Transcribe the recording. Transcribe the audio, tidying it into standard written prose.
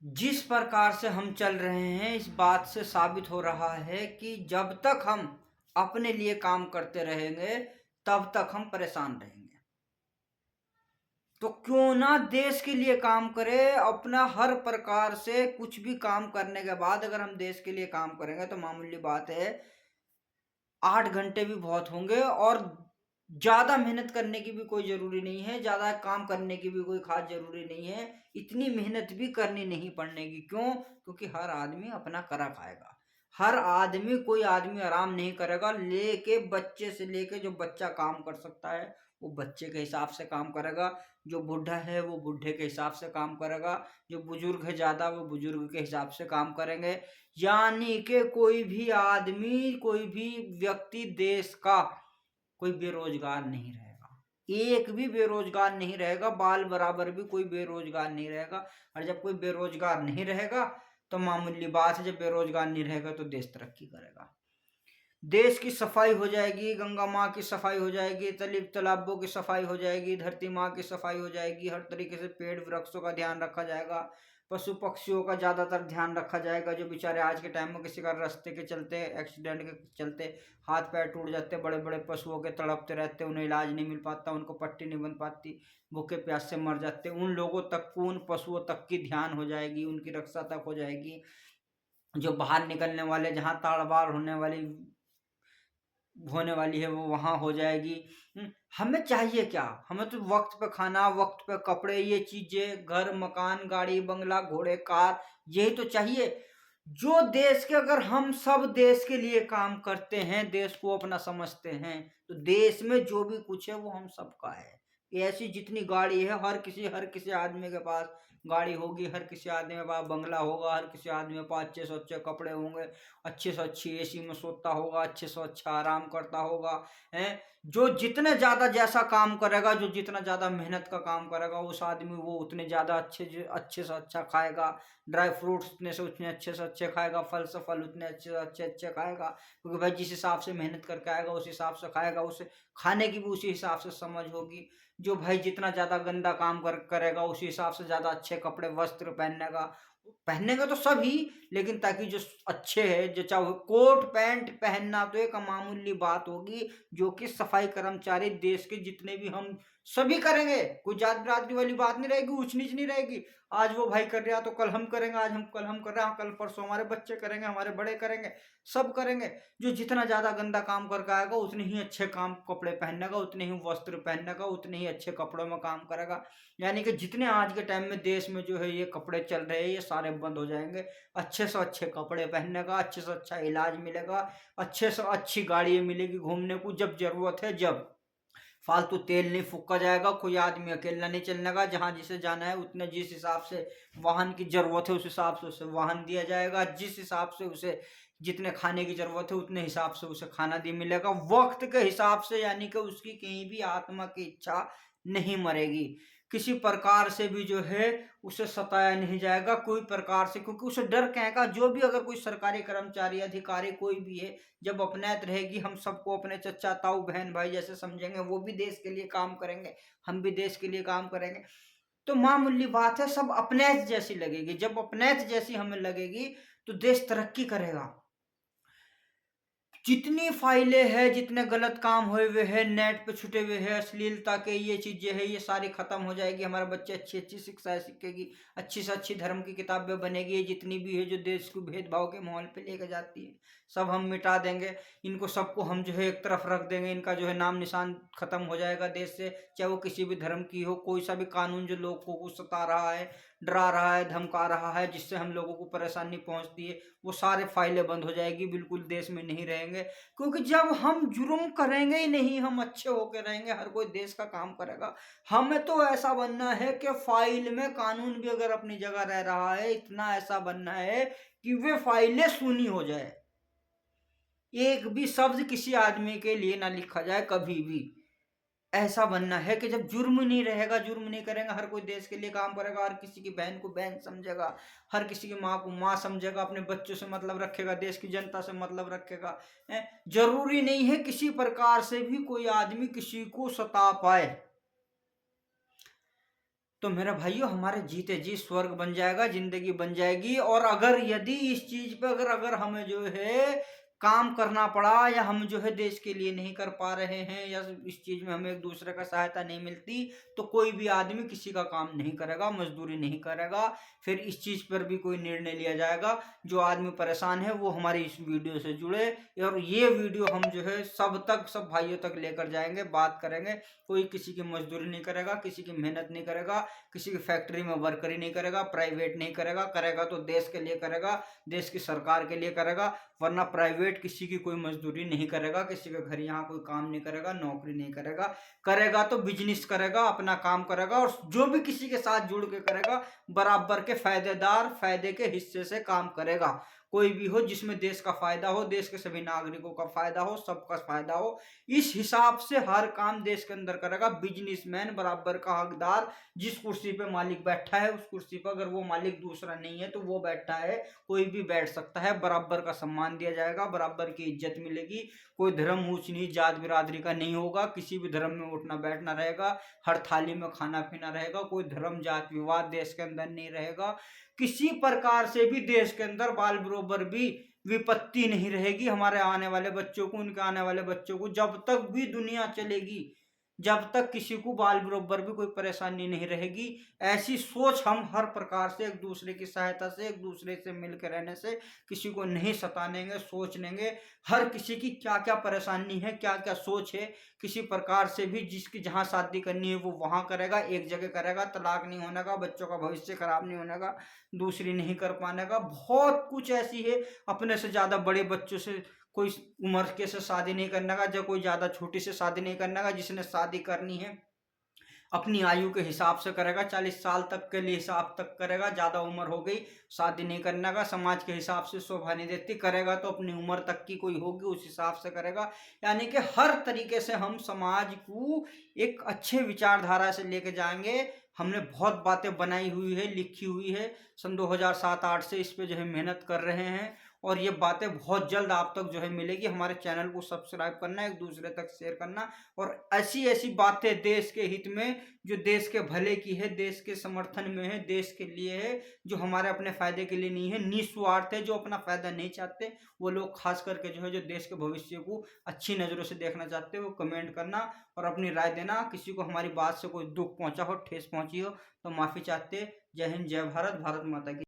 जिस प्रकार से हम चल रहे हैं, इस बात से साबित हो रहा है कि जब तक हम अपने लिए काम करते रहेंगे तब तक हम परेशान रहेंगे। तो क्यों ना देश के लिए काम करें। अपना हर प्रकार से कुछ भी काम करने के बाद अगर हम देश के लिए काम करेंगे तो मामूली बात है 8 घंटे भी बहुत होंगे, और ज्यादा मेहनत करने की भी कोई जरूरी नहीं है, ज्यादा काम करने की भी कोई खास जरूरी नहीं है। इतनी मेहनत भी करनी नहीं पड़ने की। क्यों? क्योंकि हर आदमी अपना करा खाएगा। हर आदमी, कोई आदमी आराम नहीं करेगा। लेके बच्चे से लेके जो बच्चा काम कर सकता है वो बच्चे के हिसाब से काम करेगा, जो बूढ़ा है वो बूढ़े के हिसाब से काम करेगा, जो बुजुर्ग है ज्यादा वो बुजुर्ग के हिसाब से काम करेंगे। यानी कि कोई भी आदमी, कोई भी व्यक्ति देश का कोई बेरोजगार नहीं रहेगा। एक भी बेरोजगार नहीं रहेगा, बाल बराबर भी कोई बेरोजगार नहीं रहेगा। और जब कोई बेरोजगार नहीं रहेगा तो मामूली बात है, जब बेरोजगार नहीं रहेगा तो देश तरक्की करेगा। देश की सफाई हो जाएगी, गंगा माँ की सफाई हो जाएगी, तालाबों की सफाई हो जाएगी, धरती माँ की सफाई हो जाएगी, हर तरीके से पेड़ वृक्षों का ध्यान रखा जाएगा, पशु पक्षियों का ज्यादातर ध्यान रखा जाएगा। जो बेचारे आज के टाइम में किसी का रास्ते के चलते, एक्सीडेंट के चलते हाथ पैर टूट जाते, बड़े बड़े पशुओं के तड़पते रहते, उन्हें इलाज नहीं मिल पाता, उनको पट्टी नहीं बन पाती, भूखे प्यास से मर जाते, उन लोगों तक को, उन पशुओं तक की ध्यान हो जाएगी, उनकी रक्षा तक हो जाएगी। जो बाहर निकलने वाले, जहाँ ताड़बाड़ होने वाली है वो वहां हो जाएगी। हमें चाहिए क्या? हमें तो वक्त पे खाना, वक्त पे कपड़े, ये चीजें, घर मकान गाड़ी बंगला घोड़े कार, यही तो चाहिए। जो देश के, अगर हम सब देश के लिए काम करते हैं, देश को अपना समझते हैं, तो देश में जो भी कुछ है वो हम सबका है। ऐसी जितनी गाड़ी है, हर किसी आदमी के पास गाड़ी होगी, हर किसी आदमी के पास बंगला होगा, हर किसी आदमी के पास अच्छे से अच्छे कपड़े होंगे, अच्छे से अच्छी एसी में सोता होगा, अच्छे से अच्छा आराम करता होगा। है जो जितने ज्यादा जैसा काम करेगा, जो जितना ज्यादा मेहनत का काम करेगा, उस आदमी वो उतने ज्यादा अच्छे से अच्छा खाएगा। ड्राई फ्रूट्स उतने अच्छे से अच्छे खाएगा, फल से फल उतने अच्छे से अच्छे अच्छे खाएगा, क्योंकि भाई जिस हिसाब से मेहनत करके आएगा उस हिसाब से खाएगा, उसे खाने की भी उसी हिसाब से समझ होगी। जो भाई जितना ज्यादा गंदा काम करेगा उसी हिसाब से ज्यादा अच्छे कपड़े वस्त्र पहनेगा तो सभी, लेकिन ताकि जो अच्छे है, जो चाहे कोट पैंट पहनना तो एक मामूली बात होगी, जो कि सफाई कर्मचारी देश के जितने भी हम सभी करेंगे। कोई जात बिरादरी वाली बात नहीं रहेगी, ऊंच नीच नहीं रहेगी। आज वो भाई कर रहा तो कल हम करेंगे, कल हम कर रहे हैं, कल परसों हमारे बच्चे करेंगे, हमारे बड़े करेंगे, सब करेंगे। जो जितना ज्यादा गंदा काम करके आएगा उतने ही अच्छे काम कपड़े पहनने का, उतने ही वस्त्र पहनने का, उतने ही अच्छे कपड़ों में काम करेगा। यानी कि जितने आज के टाइम में देश में जो है ये कपड़े चल रहे हैं, ये सारे बंद हो जाएंगे। अच्छे से अच्छे कपड़े पहनने का, अच्छे से अच्छा इलाज मिलेगा, अच्छे से अच्छी गाड़ी मिलेगी घूमने को जब जरूरत है, जब फालतू तेल नहीं फूका जाएगा। कोई आदमी अकेला नहीं चलने का, जहां जिसे जाना है उतने जिस हिसाब से वाहन की जरूरत है उस हिसाब से उसे वाहन दिया जाएगा, जिस हिसाब से उसे जितने खाने की जरूरत है उतने हिसाब से उसे खाना दी मिलेगा, वक्त के हिसाब से। यानी कि उसकी कहीं भी आत्मा की इच्छा नहीं मरेगी, किसी प्रकार से भी जो है उसे सताया नहीं जाएगा कोई प्रकार से, क्योंकि उसे डर क्या का। जो भी अगर कोई सरकारी कर्मचारी अधिकारी कोई भी है, जब अपनायत रहेगी, हम सबको अपने चचा ताऊ बहन भाई जैसे समझेंगे, वो भी देश के लिए काम करेंगे, हम भी देश के लिए काम करेंगे, तो मामूली बात है सब अपनायत जैसी लगेगी। जब अपनायत जैसी हमें लगेगी तो देश तरक्की करेगा। जितनी फाइलें हैं, जितने गलत काम हुए हुए हैं, नेट पे छुटे हुए हैं, अश्लीलता के ये चीजें हैं, ये सारी खत्म हो जाएगी। हमारे बच्चे अच्छी अच्छी शिक्षा सीखेगी, अच्छी से अच्छी धर्म की किताबें बनेगी। ये जितनी भी है जो देश को भेदभाव के माहौल पे लेके जाती है, सब हम मिटा देंगे। इनको सबको हम जो है एक तरफ रख देंगे, इनका जो है नाम निशान खत्म हो जाएगा देश से। चाहे वो किसी भी धर्म की हो, कोई सा भी कानून जो लोगों को सता रहा है, डरा रहा है, धमका रहा है, जिससे हम लोगों को परेशानी पहुंचती है, वो सारे फाइलें बंद हो जाएगी, बिल्कुल देश में नहीं रहेंगे। क्योंकि जब हम जुर्म करेंगे ही नहीं, हम अच्छे होकर रहेंगे, हर कोई देश का काम करेगा। हमें तो ऐसा बनना है कि फाइल में कानून भी अगर अपनी जगह रह रहा है, इतना ऐसा बनना है कि वे फाइलें सुनी हो जाए, एक भी शब्द किसी आदमी के लिए ना लिखा जाए कभी भी। ऐसा बनना है कि जब जुर्म नहीं रहेगा, जुर्म नहीं करेंगे, हर कोई देश के लिए काम करेगा, हर किसी की बहन को बहन समझेगा, हर किसी की माँ को माँ समझेगा, अपने बच्चों से मतलब रखेगा, देश की जनता से मतलब रखेगा। जरूरी नहीं है किसी प्रकार से भी कोई आदमी किसी को सता पाए। तो मेरे भाइयों हमारे जीते जी स्वर्ग बन जाएगा, ज़िंदगी बन जाएगी। और अगर यदि इस चीज़ पे अगर अगर हमें जो है काम करना पड़ा, या हम जो है देश के लिए नहीं कर पा रहे हैं, या इस चीज़ में हमें एक-दूसरे का सहायता नहीं मिलती, तो कोई भी आदमी किसी का काम नहीं करेगा, मज़दूरी नहीं करेगा। फिर इस चीज़ पर भी कोई निर्णय लिया जाएगा। जो आदमी परेशान है वो हमारी इस वीडियो से जुड़े, और ये वीडियो हम जो है सब तक, सब भाइयों तक लेकर जाएँगे, बात करेंगे। कोई किसी की मज़दूरी नहीं करेगा, किसी की मेहनत नहीं करेगा, किसी की फैक्ट्री में वर्करी नहीं करेगा, प्राइवेट नहीं करेगा, करेगा तो देश के लिए करेगा, देश की सरकार के लिए करेगा। वरना प्राइवेट किसी की कोई मजदूरी नहीं करेगा, किसी के घर यहाँ कोई काम नहीं करेगा, नौकरी नहीं करेगा। करेगा तो बिजनेस करेगा, अपना काम करेगा, और जो भी किसी के साथ जुड़ के करेगा, बराबर के फायदेदार, फायदे के हिस्से से काम करेगा। कोई भी हो जिसमें देश का फायदा हो, देश के सभी नागरिकों का फायदा हो, सबका फायदा हो, इस हिसाब से हर काम देश के अंदर करेगा। बिजनेसमैन बराबर का हकदार, जिस कुर्सी पे मालिक बैठा है उस कुर्सी पर अगर वो मालिक दूसरा नहीं है तो वो बैठा है, कोई भी बैठ सकता है। बराबर का सम्मान दिया जाएगा, बराबर की इज्जत मिलेगी। कोई धर्म ऊंच नीच जात बिरादरी का नहीं होगा, किसी भी धर्म में उठना बैठना रहेगा, हर थाली में खाना पीना रहेगा। कोई धर्म जात विवाद देश के अंदर नहीं रहेगा। किसी प्रकार से भी देश के अंदर बाल बरोबर भी विपत्ति नहीं रहेगी हमारे आने वाले बच्चों को, उनके आने वाले बच्चों को। जब तक भी दुनिया चलेगी, जब तक किसी को बाल बरोबर भी कोई परेशानी नहीं रहेगी। ऐसी सोच हम हर प्रकार से एक दूसरे की सहायता से, एक दूसरे से मिलकर रहने से, किसी को नहीं सतानेंगे, सोच लेंगे हर किसी की क्या क्या परेशानी है, क्या क्या सोच है। किसी प्रकार से भी जिसकी जहाँ शादी करनी है वो वहाँ करेगा, एक जगह करेगा, तलाक नहीं होने का, बच्चों का भविष्य खराब नहीं होने का, दूसरी नहीं कर पाने का। बहुत कुछ ऐसी है, अपने से ज़्यादा बड़े बच्चों से कोई उम्र के से शादी नहीं करने का, जो कोई ज़्यादा छोटी से शादी नहीं करने का। जिसने शादी करनी है अपनी आयु के हिसाब से करेगा, 40 साल तक के लिए हिसाब तक करेगा। ज़्यादा उम्र हो गई शादी नहीं करने का, समाज के हिसाब से शोभा नहीं देती, करेगा तो अपनी उम्र तक की कोई होगी उस हिसाब से करेगा। यानी कि हर तरीके से हम समाज को एक अच्छे विचारधारा से लेके जाएंगे। हमने बहुत बातें बनाई हुई है, लिखी हुई है, सन 2007-8 से इस पे जो है मेहनत कर रहे हैं। और ये बातें बहुत जल्द आप तक जो है मिलेगी। हमारे चैनल को सब्सक्राइब करना, एक दूसरे तक शेयर करना, और ऐसी ऐसी बातें देश के हित में, जो देश के भले की है, देश के समर्थन में है, देश के लिए है, जो हमारे अपने फायदे के लिए नहीं है, निस्वार्थ है, जो अपना फायदा नहीं चाहते, वो लोग खास करके जो है जो देश के भविष्य को अच्छी नज़रों से देखना चाहते हैं, वो कमेंट करना और अपनी राय देना। किसी को हमारी बात से कोई दुख पहुंचा हो, ठेस पहुंची हो, तो माफ़ी चाहते। जय हिंद, जय भारत, भारत माता की।